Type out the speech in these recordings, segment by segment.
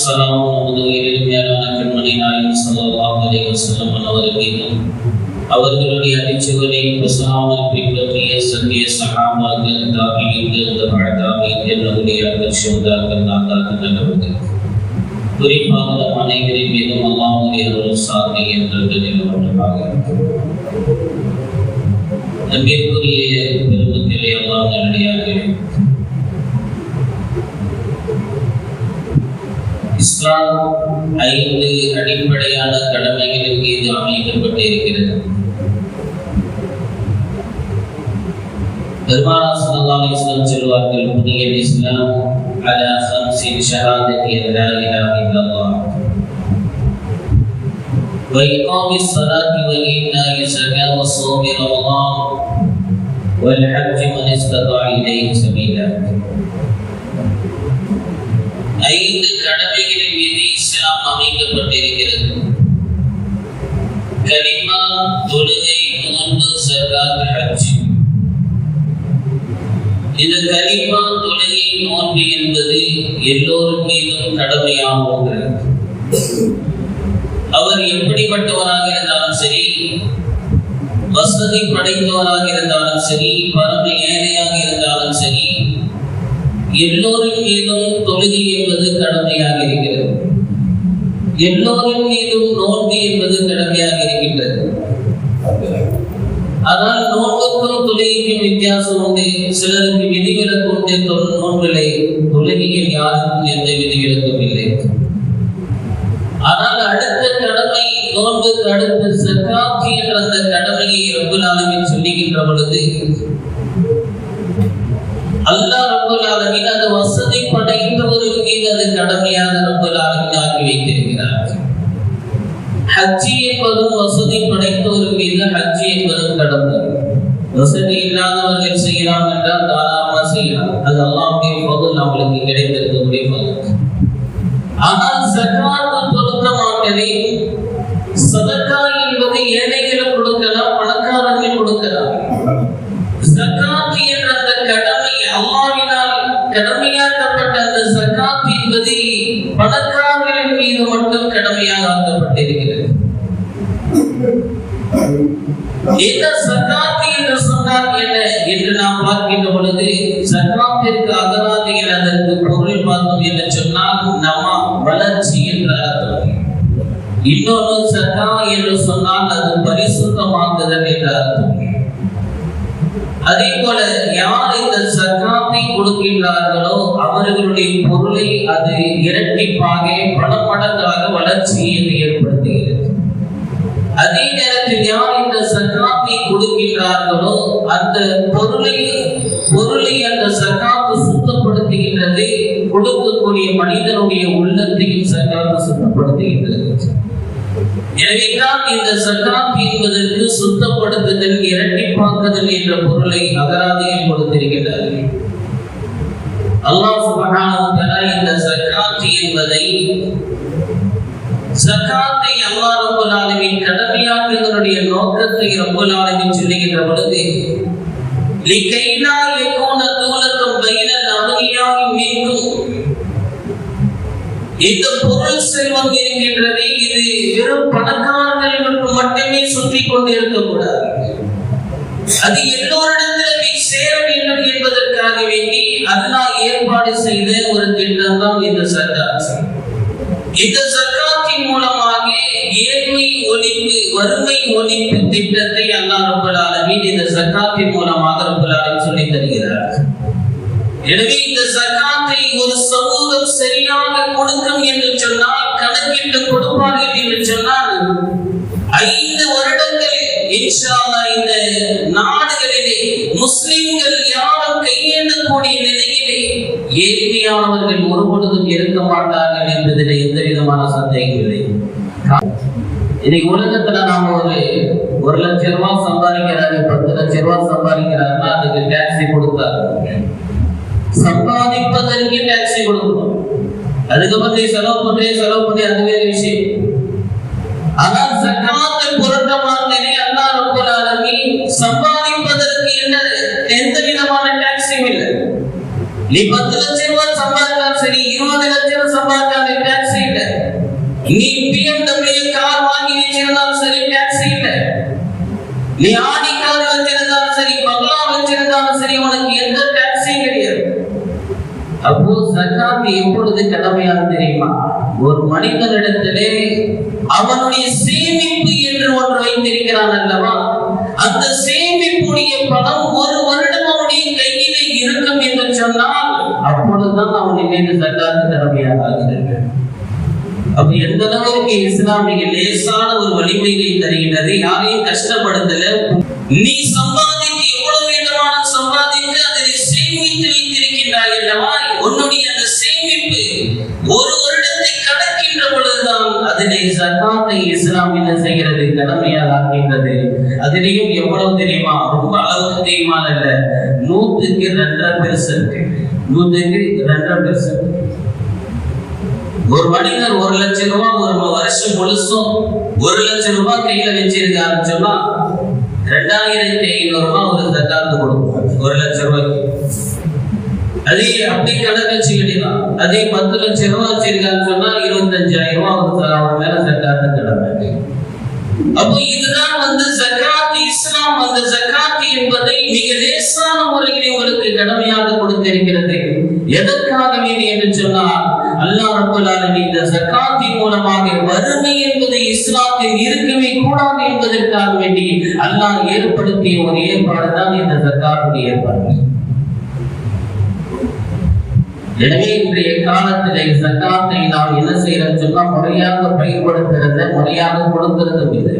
சலாமும் மேலான கண்மணி நாயகம் ஸல்லல்லாஹு அலைஹி வஸல்லம் அவர்களுக்கும் அவர்களுடைய அடிச்சுவலை பேசாமல் பின்பற்றிய சத்திய சஹாபாக்கள் தாபிஈன்கள் தபஅதாபிஈன்கள் நபியார்கள் ஷுஹதாக்கள் நாதாக்கள் நல்லவர்கள் குறிப்பாக நம் அனைவரின் மீதும் அல்லாஹ்வுடைய அருள் சாந்தி என்றது நிலவரமாக நம்பிக்கைக்குரிய பெருமக்களே அல்லாஹ் நல்லடியார்களே, இஸ்லாம் 5 அடிப்படையான கடமைகளுக்கு இது அமைக்கப்பட்டிருக்கிறது. பெருமானார் ஸல்லல்லாஹு அலைஹி வஸல்லம் சொல்வார்கள், புனியல் இஸ்லாம் அலா 5 ஷஹாதத்தி லா இலாஹா இல்லல்லாஹ் வ இகாமிஸ் ஸலாத்தி வ ஈதாஇ ஸகாத் வ ஸௌமி ரமதான் வல் ஹஜ்ஜி மன் இஸ்ததாஅ இலைஹி சபீலா. 5 கடமைகளின் மீது இஸ்லாம் அமைக்கப்பட்டிருக்கிறது. கலிமா, தொழுகை, நோன்பு, ஸகாத், ஹஜ். இந்த கலிமா, தொழுகை, நோன்பு என்பது எல்லோரும் மீதும் கடமையான ஒன்று. அவர் எப்படிப்பட்டவராக இருந்தாலும் சரி, வசதி படைத்தவராக இருந்தாலும் சரி, பரம ஏழையாக இருந்தாலும் சரி, எல்லோரின் மீதும் தொழுகை என்பது கடமையாக இருக்கிறது. எல்லோரின் மீதும் நோன்பு என்பது கடமையாக இருக்கின்றது. ஆனால் நோன்புக்கும் தொழுகைக்கும் வித்தியாசம் உண்டு. சிலருக்கு விதிவிலக்கு உண்டு. நோன்பில்லை, தொழுகையில் யாருக்கும் எந்த விதிவிலக்கும் இல்லை. ஆனால் அடுத்த கடமை, நோன்புக்கு அடுத்த ஸகாத் என்ற அந்த கடமையை ரப்பல் ஆலமீன் சொல்லுகின்ற பொழுது அல்லாஹ் ரப்பல் ஆலமீன் அது வசதி படைத்தவருக்கு மீது அது கடமையாக ரப்பல் ஆலமீன் ஆக்கி வைத்திருக்கிறார். ஹஜ் என்பதும் வசதி படைத்தவருக்கு மீது ஹஜ் என்பதும் கடமை. வசதி இல்லாதவர்கள் செய்யலாம் என்றால் தாராளமாக செய்யலாம். அது அல்லாஹ்வுடைய ஃபضல், அவங்களுக்கு கிடைத்திருக்கக்கூடிய ஃபضல். ஆனால் ஸகாத் பொறுத்த மாட்டேனே, சதகா என்பது ஏழைகளுக்கு கொடுக்கலாம், பணக்காரர்கள் கொடுக்கலாம். ஸகாத் என்ற அந்த கடமை, அல்லாஹ்வினால் கடமையாக்கப்பட்ட அந்த ஸகாத் என்பது பணக்காரர்களின் மீது மட்டும் கடமையாக ஆக்கப்பட்டிருக்கிறது. இந்த ஸகாத் என்று சொன்னால் என்ன என்று நாம் பார்க்கின்ற பொழுது, ஸகாத்திற்கு அகராதியில் அதற்கு பொருள் பார்த்தோம் என்று சொன்னால் நம்ம வளர்ச்சி என்ற அர்த்தம். இன்னொரு ஸகா என்று சொன்னால் அது பரிசுத்தமாக்குதல் என்ற அர்த்தம். அதே போல யார் இந்த ஸகாத்தை கொடுக்கின்றார்களோ அவர்களுடைய பொருளை அது இரட்டிப்பாக பல மடங்காக வளர்ச்சியை ஏற்படுத்துகிறது. அதே நேரத்தில் யார் இந்த ஸகாத்தை கொடுக்கின்றார்களோ அந்த பொருளை அந்த ஸகாத் சுத்தப்படுத்துகின்றது. கொடுக்கக்கூடிய மனிதனுடைய உள்ளத்தையும் ஸகாத் சுத்தப்படுத்துகின்றது. எனவேதான் இந்த ஸகாத் என்பதற்கு சுத்தப்படுத்துதல், இரட்டிப்பாக்குதல் என்ற பொருளை அகராதியில் கொடுத்திருக்கிறார்கள். அல்லாஹ் சுப்ஹானஹு வ தஆலா இந்த ஸகாத் என்பதை, ஸகாத்தை அல்லாஹ் ரப்பல் ஆலமீன் கடமையாக்குவதனுடைய நோக்கத்தை ரப்பல் ஆலமீன் சொல்லுகின்ற பொழுது, லிகைலா யகூன தூலத்தும் பைனல் அக்னியாஇ மின்கும், இந்த பொருள் செல்வம் இருக்கின்றது, இது வெறும் பணக்காரர்களுக்கு மட்டுமே சுற்றி கொண்டு இருக்கக்கூடாது. அது எல்லோரிடத்திலும் சேர வேண்டும் என்பதற்காக வேண்டி அல்லாஹ் ஏற்பாடு செய்த ஒரு திட்டம் தான் இந்த ஸகாத். இந்த ஸகாத்தின் மூலமாக ஏழ்மை ஒழிப்பு, வறுமை ஒழிப்பு திட்டத்தை அல்லாஹ் ரப்பல் ஆலமீன் இந்த ஸகாத்தின் மூலமாக ரப்பல் ஆலமீன் சொல்லி தருகிறார். எனவே இந்த ஸகாத்தை ஒரு சமூகம் சரியாக கொடுக்கும் என்று சொன்னால், கணக்கிட்டு கொடுப்பார்கள் என்று சொன்னால், 5 வருடங்கள் இன்ஷா அல்லாஹ் இந்த நாடுகளிலே முஸ்லிம்கள் யாரும் கையேந்தக்கூடிய நிலையிலே ஏழ்மையானவர்கள் ஒருபொழுதும் இருக்க மாட்டார்கள் என்பதில் எந்த விதமான சந்தேகம் இல்லை. இன்னைக்கு உலகத்துல நாம ஒரு லட்சம் ரூபாய் சம்பாதிக்கிறாரு, 10 லட்சம் ரூபாய் சம்பாதிக்கிறாருன்னா அதுக்கு டாக்ஸி கொடுத்தாரு. சம்பாதிப்பதற்கு டாக்ஸி கொடுக்கணும், அதுக்கு பத்தி செலவு பண்ணி அது வேற விஷயம். ஆனால் ஸகாத்தை பொருத்தமானதே அல்லாஹ் ரப்பல் ஆலமீன் சம்பாதிப்பதற்கு எந்த விதமான டாக்ஸியும் இல்லை. நீ 10 லட்சம் ரூபாய் சம்பாதித்தாலும் சரி, 20 லட்சம் சம்பாதித்தாலும் டாக்ஸி வச்சிருந்தாலும் சரி உனக்கு எந்த டாக்ஸையும் கிடையாது. அப்போ ஜகாத் எப்பொழுது கடமையாக தெரியுமா? ஒரு மனிதனிடத்திலே அவனுடைய சேமிப்பு என்று ஒன்று வைத்திருக்கிறான் அல்லவா, அந்த சேமிப்புடைய பணம் ஒரு வருடம் அவனுடைய கையிலே இருக்கும் என்று சொன்னால் அப்பொழுதுதான் அவனுடைய மீது ஜகாத் கடமையாக ஆகிறது. அப்ப எந்த அளவுக்கு இஸ்லாம் மிக லேசான ஒரு வழிமுறையை தருகின்றது. யாரையும் கஷ்டப்படுத்தல. நீ சம்பாதித்து எவ்வளவு வேண்டுமான சம்பாதித்து அதை சேமித்து வைத்திருக்கின்றாய் அல்லவா, உன்னுடைய அந்த சேமிப்பு ஒரு வருடத்தை கடக்கின்ற பொழுதுதான் அதிலே ஜகாத்தை இஸ்லாம் என்ன செய்கிறது? கடமையாக ஆக்கின்றது. அதிலேயும் எவ்வளவு தெரியுமா? ரொம்ப அளவுக்கு தெரியுமா? இல்ல, 100க்கு 2.5%. 100க்கு 2.5%. ஒரு மனிதர் 1 லட்சம் ரூபாய் ஒரு வருஷம் முழுசும் 1 லட்சம் ரூபாய் கையில வச்சிருக்காருன்னு சொன்னா 2500 ரூபாய் ஒரு ஜகாத் கொடுப்பார் 1 லட்சம் ரூபாய்க்கு. அதே அப்படி கணக்கு வச்சுக்கிட்டீங்கன்னா அதே 10 லட்சம் ரூபாய் வச்சிருக்காருன்னு சொன்னா 25,000 ரூபாய் அவர் மேல ஜகாத் கடமை. அப்போ இதுதான் ஜகாத். இஸ்லாம் ஜகாத் என்பதை மிக லேசான முறையிலே உங்களுக்கு கடமையாக கொடுத்திருக்கிறது. எதற்காக என்று சொன்னால் அல்லாஹ் ரப்பல் ஆலமீன் இந்த ஜகாத்தின் மூலமாக வறுமை என்பது இஸ்லாத்தில் இருக்கவே கூடாது என்பதற்காக வேண்டி அல்லாஹ் ஏற்படுத்திய ஒரு ஏற்பாடு தான் இந்த ஜகாத்துடைய ஏற்பாடு. எனவே இன்றைய காலத்திலே ஜகாத்தை நாம் என்ன செய்யறோம் சொன்னா முறையாக பயன்படுத்துறத, முறையாக கொடுக்கிறது இல்லை.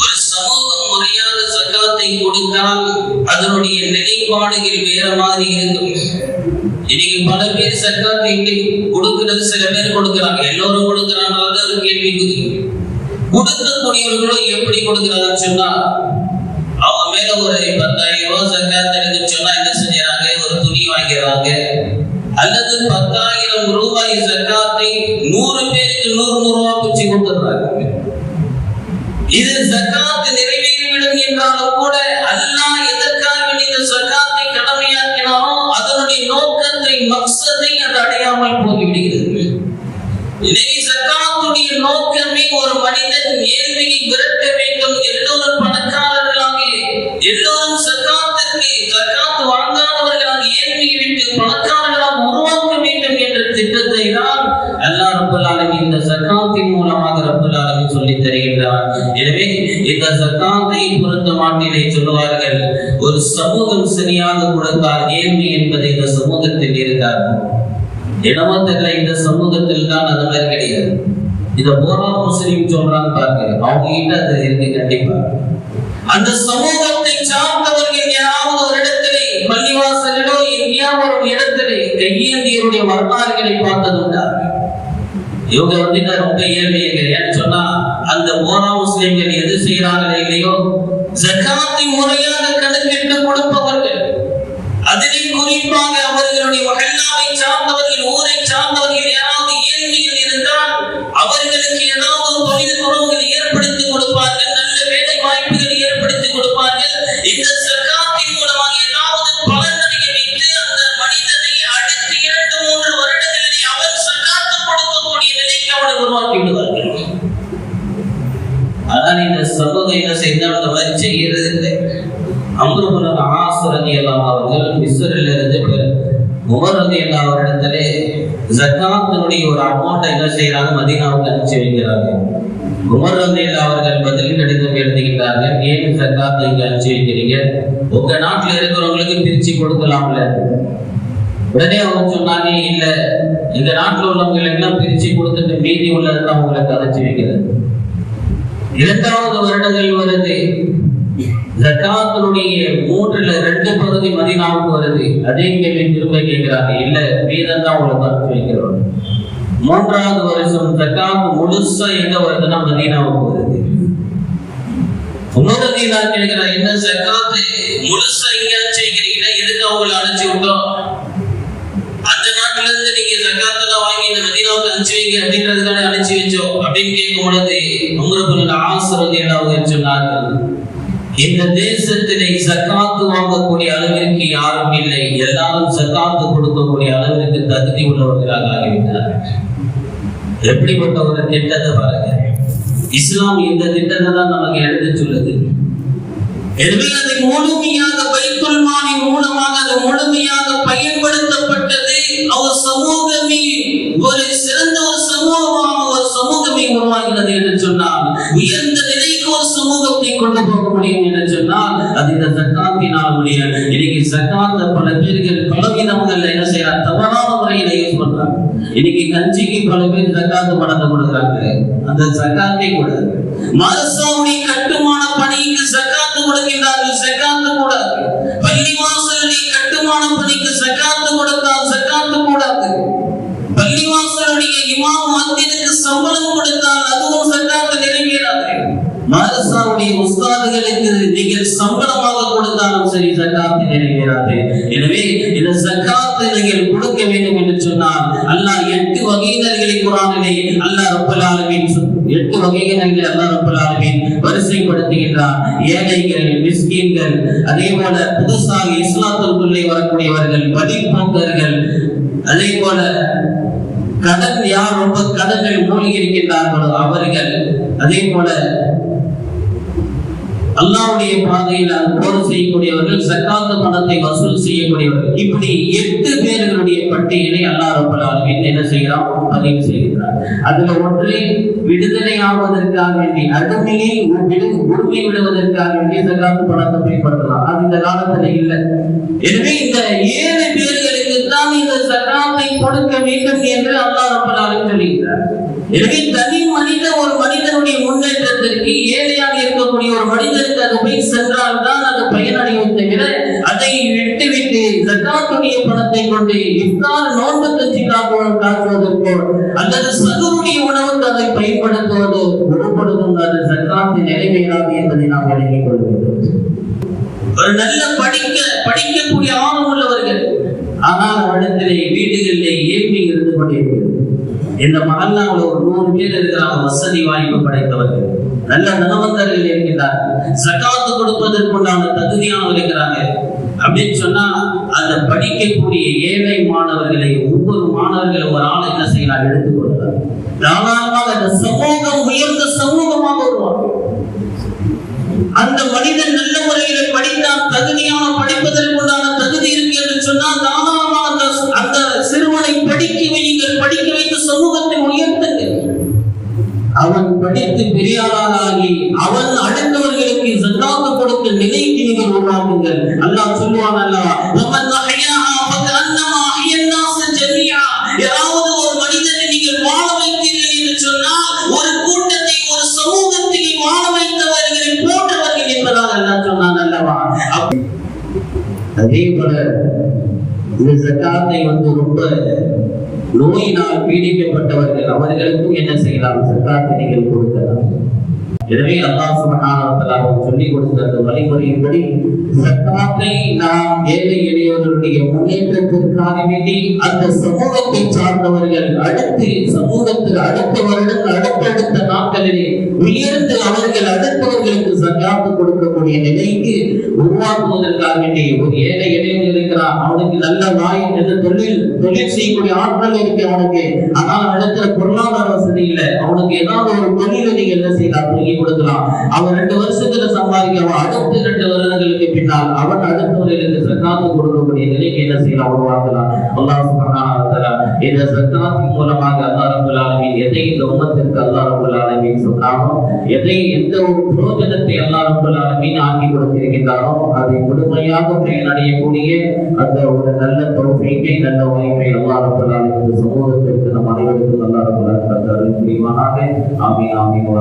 ஒரு சமூகம் முறையாக ஜகாத்தை கொடுத்தால் அதனுடைய நிலைப்பாடுகள் வேற மாதிரி இருக்கும். இன்னைக்கு பல பேர் ஜகாத்தை கொடுக்கிறது, சில பேர் கொடுக்கிறாங்க, எல்லோரும் கொடுக்கிறாங்க, அது கேள்விக்குறி. கொடுக்கக்கூடியவர்களும் எப்படி கொடுக்கிறாங்கன்னு சொன்னா அவங்க மேல ஒரு 10,000 ரூபாய் ஜகாத் எடுத்து சொன்னா என்ன செஞ்சாங்க? ஒரு துணி வாங்கிறாங்க. அல்லது 10,000 ரூபாய் ஜகாத்தை 100 பேருக்கு 100 ரூபாய் பிச்சு கொடுத்துறாங்க. இது ஜகாத் நிறைவேறிவிடும் என்றாலும் கூட அல்லாஹ் எதற்காக இந்த ஜகாத்தை கடமையாக்கினாரோ அதனுடைய நோக்கத்தை, மக்சதை அது அடையாமல் போய்விடுகிறது. எனவே ஜகாத்துடைய நோக்கமே ஒரு மனிதன் ஏழ்மையை விரட்ட வேண்டும், எல்லோரும் பணக்காரர்களாக, எல்லோரும் ஜகாத் வாங்காதவர்களாக ஏழ்மையை விட்டு பணக்காரர்களாக உருவாக்க வேண்டும் என்ற திட்டத்தை தான் அல்லாஹ் ரப்பல் ஆலமீன் இந்த ஜகாத்தின் மூலமாக ரப்பல் ஆலமீன் சொல்லி தருகின்றார். எனவே இந்த ஜகாத்தை பொறுத்த மாட்டிலே சொல்லுவார்கள், ஒரு சமூகம் சரியாக கொடுத்தால் ஏழ்மை என்பது இந்த சமூகத்தில் இருக்காது. இடமத்துல இந்த சமூகத்தில் தான் அது மாதிரி கிடையாது. இத போரா முஸ்லிம் சொல்றாங்க பாருங்க, அவங்க கிட்ட அது இருக்கு கண்டிப்பா. அந்த சமூகத்தை சார்ந்தவர்கள் யாராவது ஒரு இடத்திலே பள்ளிவாசலிலோ எங்கேயாவது ஒரு இடத்திலே கையேந்தியருடைய வரலாறுகளை பார்த்ததுண்டா? இவங்க ரொம்ப ஏழ்மையர்கள் சொன்னா அந்த போரா முஸ்லிம்கள் எது செய்யறாங்களே இல்லையோ ஜகாத்தை முறையாக கணக்கிட்டு கொடுப்பவர்கள், அதிலே குறிப்பாக அவர்களுடைய மஹல்லாவை சார்ந்தவர்கள், ஊரை சார்ந்தவர்கள் யாராவது ஏழ்மையில் இருந்தால் அவர்களுக்கு ஏதாவது தொழில் துறவுகளை ஏற்படுத்தி கொடுப்பார்கள், நல்ல வேலை வாய்ப்புகளை ஏற்படுத்தி கொடுப்பார்கள். இந்த ஜகாத்தின் மூலமாக ஏதாவது பலனடைய வைத்து அந்த மனிதனை அடுத்த 2-3 வருடங்களிலே அவர் ஜகாத்து கொடுக்கக்கூடிய நிலைக்கு அவனை உருவாக்கி விடுவார்கள். ஆனால் இந்த சமூகம் என்ன செய்தால் அந்த மாதிரி செய்யறது இல்லை. அம்ர் இப்னு ஆஸ் ரலியல்லாஹு அவர்கள் மிஸ்ரில் இருந்து உமர் ரலியல்லாஹு அவரிடத்திலே ஜகாத்தினுடைய ஒரு அமௌண்ட் என்ன செய்யறாங்க? மதீனாவுக்கு அனுப்பிச்சு வைக்கிறாங்க. உமர் ரலியல்லாஹு அவர்கள் பதில் கடிதம் எழுதுகின்றார்கள், ஏன் ஜகாத்தை இங்க அனுப்பிச்சு வைக்கிறீங்க? உங்க நாட்டுல இருக்கிறவங்களுக்கு பிரிச்சு கொடுக்கலாம்ல. உடனே அவங்க சொன்னாங்க, இல்ல எங்க நாட்டுல உள்ளவங்க எல்லாம் பிரிச்சு கொடுத்துட்டு மீதி உள்ளதான் உங்களுக்கு அனுப்பிச்சு வைக்கிறது. 2வது வருடங்கள் வருது, ஜகாத்தினுடைய 3/2 பகுதி மதீனாவுக்கு வருது. அதே கேள்வி திரும்ப கேட்கிறாங்க, இல்ல மீதம் தான் உங்களுக்கு அனுப்பி வைக்கிறோம். 3வது வருஷம் ஜகாத் முழுசா எங்க வருதுன்னா மதீனாவுக்கு வருது. இன்னொரு தீனார் கேட்கிறா, என்ன ஜகாத் முழுசா இங்க அனுப்பிச்சு வைக்கிறீங்க, எதுக்கு அவங்களை அனுப்பிச்சு விட்டோம்? அந்த நாட்டுல இருந்து நீங்க ஜகாத்தெல்லாம் வாங்கி இந்த மதீனாவுக்கு அனுப்பிச்சு வைங்க அப்படின்றதுக்கான அனுப்பிச்சு வச்சோம் அப்படின்னு கேட்கும் பொழுது உமர் இப்னு ஆஸ் ரலியல்லாஹு அன்ஹு சொன்னார்கள், இந்த தேசத்திலே ஜகாத்து வாங்கக்கூடிய அளவிற்கு யாரும் இல்லை, எல்லாரும் ஜகாத்து கொடுக்கக்கூடிய அளவிற்கு தகுதி உள்ளவர்களாக ஆகிவிட்டார்கள். எப்படிப்பட்ட ஒரு திட்டத்தை பாருங்க. இஸ்லாம் இந்த திட்டத்தை தான் நமக்கு எடுத்து சொல்லுது. எனவே அது முழுமையாக பைத்துல் மாலின் மூலமாக அது முழுமையாக பயன்படுத்தப்பட்டது. அவர் சமூகமே ஒரு சிறந்த ஒரு சமூகமே உருவாகிறது என்று சொன்னால், உயர்ந்த நிலைக்கு ஒரு சமூகத்தை கொண்டு போக முடியும் என்று சொன்னால் அது இந்த ஜக்காத்தினால் முடியும். இன்னைக்கு ஜக்காத்த பல பேர்கள் பலவிதங்கள் என்ன செய்யறாங்க, தவறான முறையில யூஸ் பண்றாங்க. இன்னைக்கு கஞ்சிக்கு பல பேர் ஜக்காத்து பணத்தை கொடுக்குறாங்க, அந்த ஜக்காத்தை கூட மதரசாவுடைய கட்டுமான பணிக்கு ஜக்காத்து கொடுக்கிறார்கள், ஜக்காத்து கூடாது. பள்ளிவாசலுடைய கட்டுமான பணிக்கு ஜக்காத்து கொடுத்தால் ஜக்காத்து கூடாது. பள்ளிவாசலுடைய இமாம் மஸ்ஜிதுக்கு சம்பளம் கொடுத்தால் அதுவும் ஜக்காத்து நிறைவேறாது. மதரசாவுடைய உஸ்தாதுகளுக்கு நீங்கள் சம்பளமாக கொடுத்தாலும் சரி ஜக்காத்து நிறைவேறாது. எனவே இந்த ஜக்காத்தை நீங்கள் கொடுக்க வேண்டும் என்று சொன்னால் அல்லாஹ் 8 வகையினர்களை குர்ஆனிலே அல்லாஹ் ரப்பல் ஆலமீன் 8 வகையினர்களை அல்லாஹ் ரப்பல் ஆலமீன் வரிசைப்படுத்துகின்றார். ஏழைகள், மிஸ்கீன்கள், அதே போல புதுசாக இஸ்லாத்திற்குள்ளே வரக்கூடியவர்கள், வழிபோக்கர்கள், அதே போல கடன் யார் ரொம்ப கடனில் மூழ்கி இருக்கின்றார்களோ அவர்கள், அதே போல அல்லாஹ்வுடைய பாதையில் போர் செய்யக்கூடியவர்கள், ஜக்காத் பணத்தை வசூல் செய்யக்கூடியவர்கள், இப்படி 8 பேர்களுடைய பட்டியலை அல்லாஹ் ரப்பல் ஆலமீன் என்ன செய்கிறார், பதிவு செய்கிறார். அதுல ஒன்றே விடுதலை ஆவதற்காக வேண்டி, அடிமையை உரிமை விடுவதற்காக வேண்டிய ஜக்காத் பணத்தை பயன்படுத்தலாம். அது இந்த காலத்துல இல்லை. எனவே இந்த 7 பேர்களுக்கு தான் இந்த ஜக்காத்தை கொடுக்க வேண்டும் என்று அல்லாஹ் ரப்பல் ஆலமீன் சொல்கிறார். எனவே தனி மனித ஒரு மனிதனுடைய முன்னேற்றத்திற்கு, ஏழையாக இருக்கக்கூடிய ஒரு மனிதனுக்கு அது போய் சென்றால் தான் அது பயனடையும் தவிர அதை விட்டுவிட்டு ஜக்காத்துடைய பணத்தை கொண்டு இஃப்தார் நோன்பு கஞ்சி காக்குவதற்கோ அல்லது சதுருடைய உணவுக்கு அதை பயன்படுத்துவது உருப்படுத்தும் அது ஜக்காத்து நிறைவேறாது என்பதை நாம் விளங்கிக் கொள்ள வேண்டும். ஒரு நல்ல படிக்கக்கூடிய ஆர்வம் உள்ளவர்கள், ஆனால் அவரிடத்திலே வீடுகளிலே ஏழ்மை இருந்து கொண்டிருக்கிறது. இந்த மஹல்லாவில் ஒரு 100 பேர் இருக்கிறாங்க, வசதி வாய்ப்பு படைத்தவர்கள், நல்ல தனவந்தர்கள் இருக்கின்றார்கள், ஜகாத்து கொடுப்பதற்குண்டான தகுதியானவர்கள் இருக்கிறாங்க அப்படின்னு சொன்னா அந்த படிக்கக்கூடிய ஏழை மாணவர்களை ஒவ்வொரு மாணவர்களும் ஒரு ஆள் என்ன செய்யலாம், எடுத்துக்கொள்கிறார். தாராளமாக அந்த சமூகம் உயர்ந்த சமூகமாக உருவாகும். அந்த மனிதன் நல்ல முறையில் படித்தான், தகுதியான படிப்பதற்குண்டான தகுதி இருக்கு என்று சொன்னால் தாராளமாக அந்த சிறுவனை படிக்க வைத்து சமூகத்தை உயர்த்துங்கள். அவன் படித்து பெரியாராகி அவன் அடுத்தவர்களுக்கு ஜக்காத்து கொடுக்க நிலைக்கு நீங்கள் உருவாக்குங்கள். அல்லாஹ் சொல்லுவான், ஏதாவது ஒரு மனிதனை நீங்கள் வாழ வைத்தீர்கள் என்று சொன்னால் ஒரு கூட்டத்தை, ஒரு சமூகத்தை வாழ வைத்தவர்களை போன்றவர்கள் என்பதாக அல்லாஹ் சொன்னான் அல்லவா. அதே போல இந்த ஜக்காத்தை ரொம்ப நோயினால் பீடிக்கப்பட்டவர்கள், அவர்களுக்கும் என்ன செய்யலாம், ஜக்காத்தை நீங்கள் கொடுக்கலாம். எனவே அல்லாஹ் சுப்ஹானஹு வ தஆலா சொல்லி கொடுத்த அந்த வழிமுறையின்படி ஜக்காத்தை நாம் ஏழை எளியவர்களுடைய முன்னேற்றத்திற்காக வேண்டி அந்த சமூகத்தை சார்ந்தவர்கள் அடுத்து சமூகத்தில் அடுத்த வருடம் அடுத்தடுத்த நாட்களிலே உயர்ந்து அவர்கள் அடுத்தவர்களுக்கு ஜக்காத்து கொடுக்கக்கூடிய நிலைக்கு உருவாக்குவதற்காக வேண்டி ஒரு ஏழை எளியவன் இருக்கிறான், அவனுக்கு நல்ல வாய் என்று தொழில் செய்யக்கூடிய ஆற்றல் இருக்கு அவனுக்கு, ஆனால் அவனுக்கு பொருளாதார வசதி இல்லை, அவனுக்கு ஏதாவது ஒரு தொழிலை நீங்க என்ன செய்யலாம், கொடுக்கலாம். அவன் 2 வருஷத்துல சம்பாதிக்க, அவன் அடுத்த 2 வருடங்களுக்கு பின்னால் அவன் அடுத்தவர்களுக்கு ஜக்காத்து கொடுக்கக்கூடிய நிலைக்கு என்ன செய்யலாம், உருவாக்கலாம். அல்லாஹ் சுப்ஹானஹு வ தஆலா இந்த ஜக்காத்தின் மூலமாக அல்லாஹ் ரப்பல் ஆலமீன் எதை இந்த உம்மத்திற்கு அல்லாஹ் ரப்பல் ஆலமீன் சொன்னானோ, எந்த ஒரு பிரயோஜனத்தை அல்லாஹ் ரப்பல் ஆலமீன் ஆக்கி கொடுத்திருக்கிறானோ அதை முழுமையாக பயனடையக்கூடிய அந்த ஒரு நல்ல தௌஃபீகை, நல்ல வாய்ப்பை அல்லாஹ் ரப்பல் ஆலமீன் சமூகத்திற்கு நம் அனைவருக்கும் அல்லாஹ் ரப்பல் ஆலமீன் தந்தருள் புரிவானாக. ஆமீன் ஆமீன்.